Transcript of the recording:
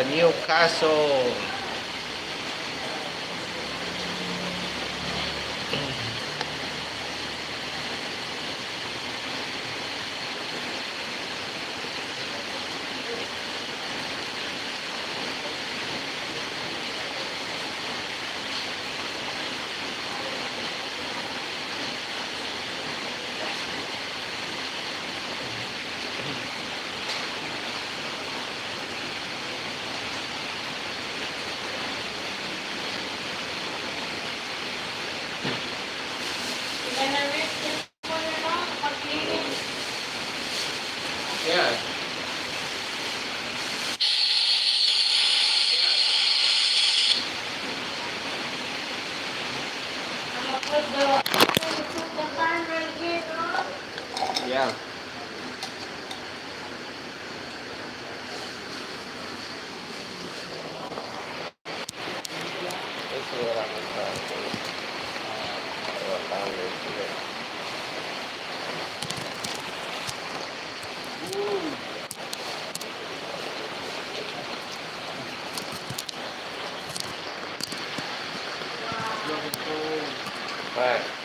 the new castle. Yeah. Yeah. This is what I'm trying to do. What boundaries to get. Right.